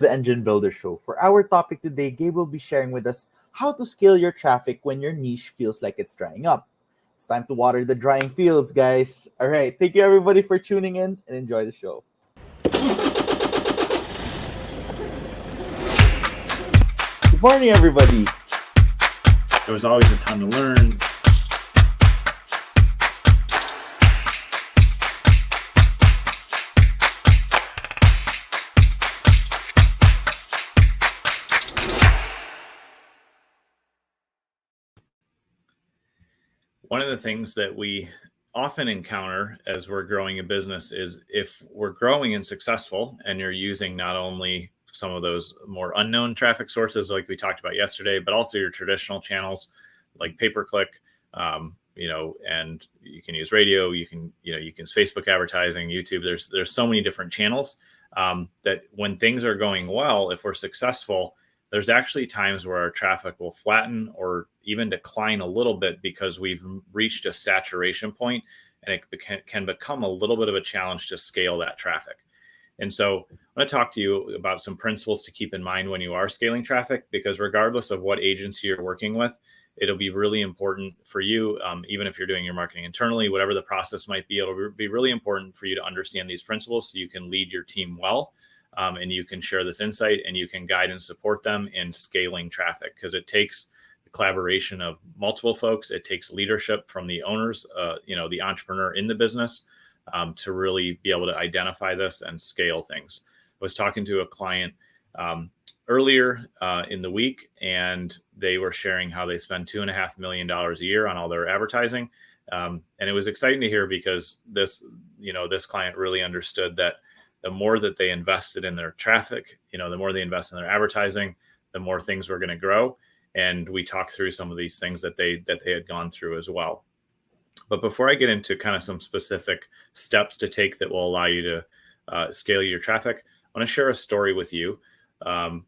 the Engine Builder Show. For our topic today, Gabe will be sharing with us how to scale your traffic when your niche feels like it's drying up. It's time to water the drying fields, guys. All right, thank you everybody for tuning in and enjoy the show. Good morning, everybody. There was always a ton to learn. One of the things that we often encounter as we're growing a business is if we're growing and successful and you're using not only some of those more unknown traffic sources like we talked about yesterday, but also your traditional channels like pay-per-click, and you can use radio, you can use Facebook advertising, YouTube. There's so many different channels that when things are going well, if we're successful, there's actually times where our traffic will flatten or even decline a little bit because we've reached a saturation point, and it can become a little bit of a challenge to scale that traffic. And so I'm going to talk to you about some principles to keep in mind when you are scaling traffic, because regardless of what agency you're working with, it'll be really important for you, even if you're doing your marketing internally, whatever the process might be, it'll be really important for you to understand these principles so you can lead your team well. And you can share this insight and you can guide and support them in scaling traffic, because it takes the collaboration of multiple folks. It takes leadership from the owners, the entrepreneur in the business, to really be able to identify this and scale things. I was talking to a client earlier in the week, and they were sharing how they spend $2.5 million a year on all their advertising. And it was exciting to hear because this client really understood that the more that they invested in their traffic, the more they invest in their advertising, the more things were going to grow. And we talked through some of these things that they had gone through as well. But before I get into kind of some specific steps to take that will allow you to scale your traffic, I want to share a story with you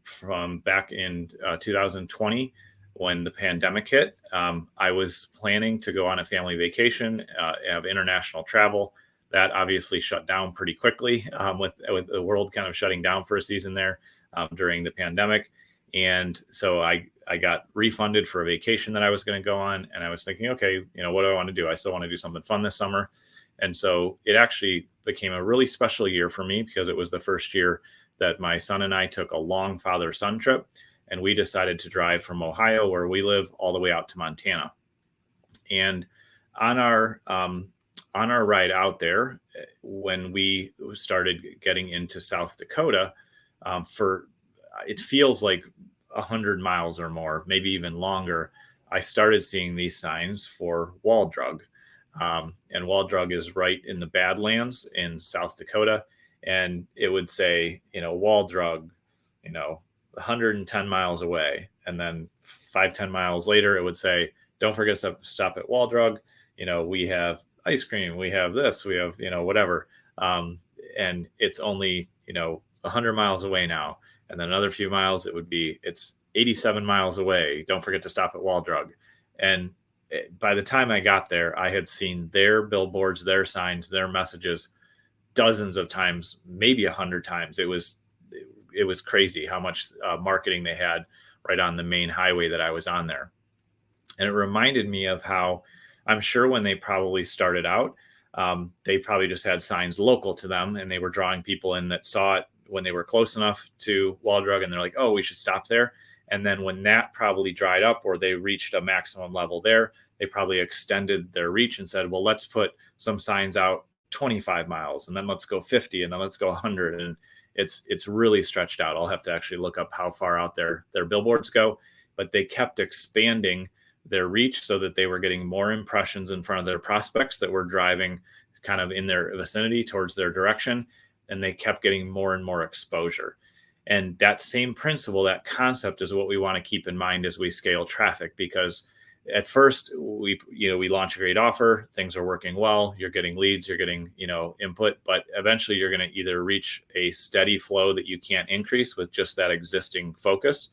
from back in 2020 when the pandemic hit. I was planning to go on a family vacation, have international travel. That obviously shut down pretty quickly with the world kind of shutting down for a season there during the pandemic. And so I got refunded for a vacation that I was going to go on. And I was thinking, okay, what do I want to do? I still want to do something fun this summer. And so it actually became a really special year for me because it was the first year that my son and I took a long father-son trip. And we decided to drive from Ohio, where we live, all the way out to Montana. And on our ride out there, when we started getting into South Dakota, it feels like 100 miles or more, maybe even longer, I started seeing these signs for wall drug. And wall drug is right in the Badlands in South Dakota. And it would say, wall drug, 110 miles away. And then 5-10 miles later, it would say, don't forget to stop at wall drug. We have ice cream, we have this, we have, whatever. And it's only, 100 miles away now. And then another few miles, it's 87 miles away. Don't forget to stop at wall drug. And by the time I got there, I had seen their billboards, their signs, their messages dozens of times, maybe 100 times. It was crazy how much marketing they had right on the main highway that I was on there. And it reminded me of how I'm sure when they probably started out, they probably just had signs local to them, and they were drawing people in that saw it when they were close enough to wall drug, and they're like, oh, we should stop there. And then when that probably dried up or they reached a maximum level there, they probably extended their reach and said, well, let's put some signs out 25 miles, and then let's go 50, and then let's go 100. And it's really stretched out. I'll have to actually look up how far out their billboards go, but they kept expanding their reach so that they were getting more impressions in front of their prospects that were driving kind of in their vicinity towards their direction. And they kept getting more and more exposure. And that same principle, that concept, is what we want to keep in mind as we scale traffic, because at first we launch a great offer, things are working well, you're getting leads, you're getting, input, but eventually you're going to either reach a steady flow that you can't increase with just that existing focus,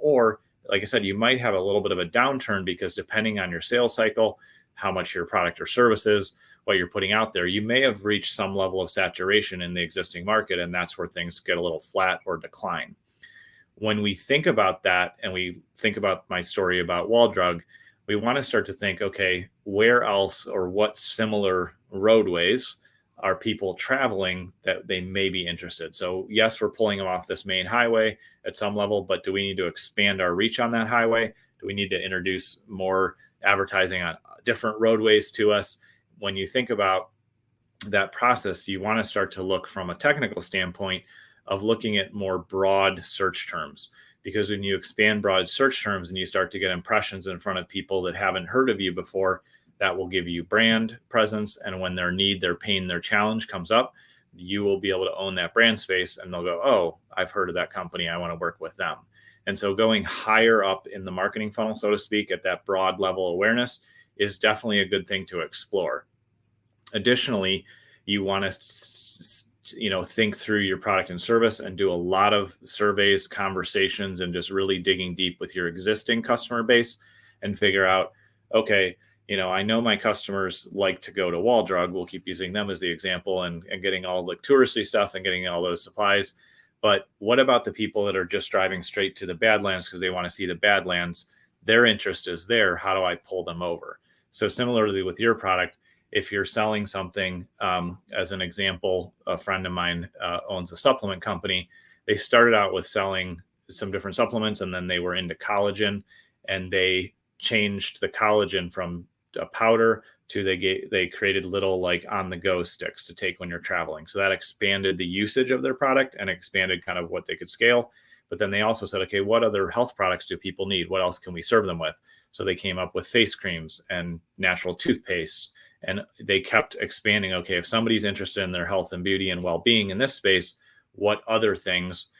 or like I said, you might have a little bit of a downturn because depending on your sales cycle, how much your product or service is, what you're putting out there, you may have reached some level of saturation in the existing market, and that's where things get a little flat or decline. When we think about that and we think about my story about Wall Drug, we want to start to think, okay, where else or what similar roadways are people traveling that they may be interested? So yes, we're pulling them off this main highway at some level, but do we need to expand our reach on that highway? Do we need to introduce more advertising on different roadways to us? When you think about that process, you want to start to look from a technical standpoint of looking at more broad search terms. Because when you expand broad search terms and you start to get impressions in front of people that haven't heard of you before, that will give you brand presence. And when their need, their pain, their challenge comes up, you will be able to own that brand space, and they'll go, oh, I've heard of that company. I want to work with them. And so going higher up in the marketing funnel, so to speak, at that broad level awareness is definitely a good thing to explore. Additionally, you want to think through your product and service and do a lot of surveys, conversations, and just really digging deep with your existing customer base and figure out, okay, I know my customers like to go to Wall Drug. We'll keep using them as the example and getting all the touristy stuff and getting all those supplies. But what about the people that are just driving straight to the Badlands because they want to see the Badlands? Their interest is there. How do I pull them over? So similarly with your product, if you're selling something, as an example, a friend of mine owns a supplement company. They started out with selling some different supplements, and then they were into collagen, and they changed the collagen from a powder to they created little like on the go sticks to take when you're traveling. So that expanded the usage of their product and expanded kind of what they could scale. But then they also said, okay, what other health products do people need? What else can we serve them with? So they came up with face creams and natural toothpaste. And they kept expanding. Okay, if somebody's interested in their health and beauty and well-being in this space, what other things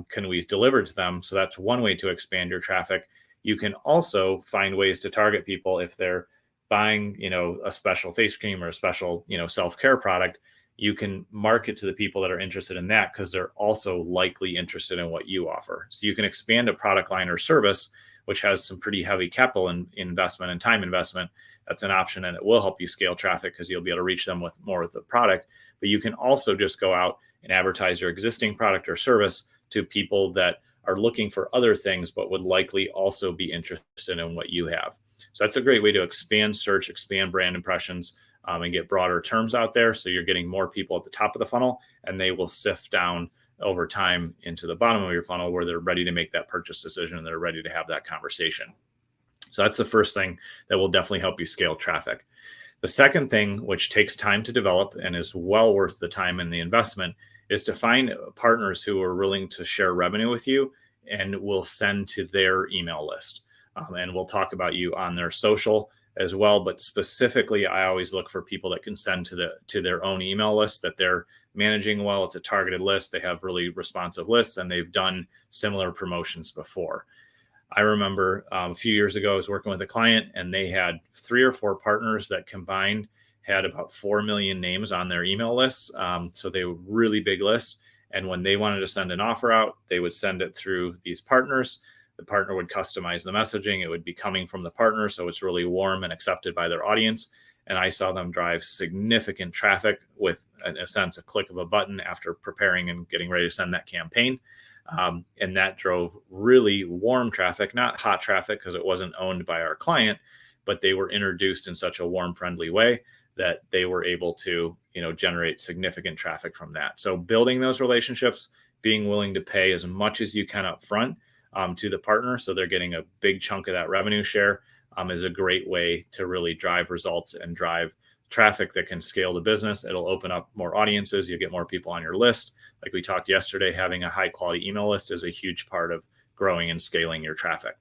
can we deliver to them? So that's one way to expand your traffic. You can also find ways to target people if they're buying, a special face cream or a special, self-care product. You can market to the people that are interested in that because they're also likely interested in what you offer. So you can expand a product line or service, which has some pretty heavy capital investment and time investment. That's an option, and it will help you scale traffic because you'll be able to reach them with more of the product. But you can also just go out and advertise your existing product or service to people that are looking for other things, but would likely also be interested in what you have. So that's a great way to expand search, expand brand impressions, and get broader terms out there. So you're getting more people at the top of the funnel, and they will sift down over time into the bottom of your funnel where they're ready to make that purchase decision and they're ready to have that conversation. So that's the first thing that will definitely help you scale traffic. The second thing, which takes time to develop and is well worth the time and the investment, is to find partners who are willing to share revenue with you and will send to their email list. And we'll talk about you on their social as well. But specifically, I always look for people that can send to their own email list that they're managing well. It's a targeted list. They have really responsive lists, and they've done similar promotions before. I remember a few years ago, I was working with a client, and they had 3 or 4 partners that combined had about 4 million names on their email lists. So they were really big lists. And when they wanted to send an offer out, they would send it through these partners. The partner would customize the messaging. It would be coming from the partner, so it's really warm and accepted by their audience. And I saw them drive significant traffic with, in a sense, a click of a button after preparing and getting ready to send that campaign. And that drove really warm traffic, not hot traffic because it wasn't owned by our client, but they were introduced in such a warm, friendly way that they were able to, generate significant traffic from that. So building those relationships, being willing to pay as much as you can up front to the partner, so they're getting a big chunk of that revenue share, is a great way to really drive results and drive traffic that can scale the business. It'll open up more audiences. You get more people on your list. Like we talked yesterday, having a high quality email list is a huge part of growing and scaling your traffic.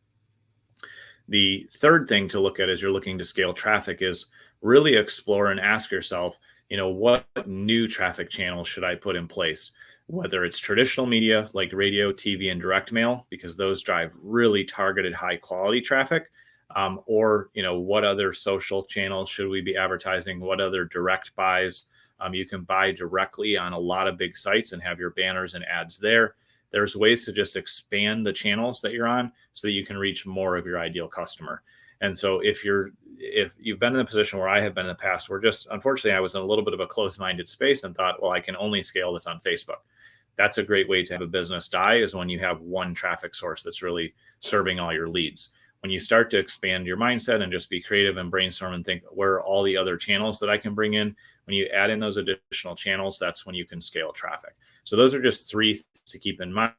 The third thing to look at as you're looking to scale traffic is really explore and ask yourself, what new traffic channels should I put in place? Whether it's traditional media like radio, TV, and direct mail, because those drive really targeted high quality traffic. Or, what other social channels should we be advertising? What other direct buys? You can buy directly on a lot of big sites and have your banners and ads there. There's ways to just expand the channels that you're on so that you can reach more of your ideal customer. And so if you've been in the position where I have been in the past, where just unfortunately I was in a little bit of a closed-minded space and thought, well, I can only scale this on Facebook. That's a great way to have a business die, is when you have one traffic source that's really serving all your leads. When you start to expand your mindset and just be creative and brainstorm and think, where are all the other channels that I can bring in? When you add in those additional channels, that's when you can scale traffic. So those are just three things to keep in mind.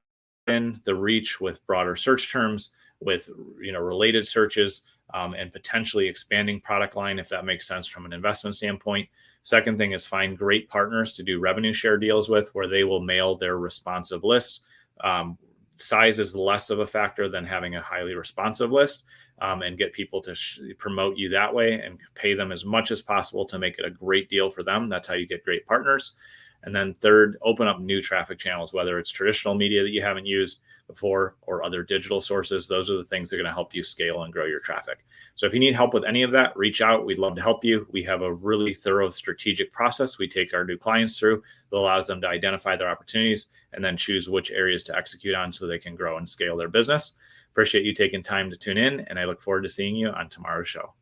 In the reach with broader search terms, with related searches, and potentially expanding product line if that makes sense from an investment standpoint. Second thing is find great partners to do revenue share deals with, where they will mail their responsive list. Size is less of a factor than having a highly responsive list, and get people to promote you that way and pay them as much as possible to make it a great deal for them. That's how you get great partners. And then third, open up new traffic channels, whether it's traditional media that you haven't used before or other digital sources. Those are the things that are going to help you scale and grow your traffic. So if you need help with any of that, reach out. We'd love to help you. We have a really thorough strategic process we take our new clients through that allows them to identify their opportunities and then choose which areas to execute on so they can grow and scale their business. Appreciate you taking time to tune in, and I look forward to seeing you on tomorrow's show.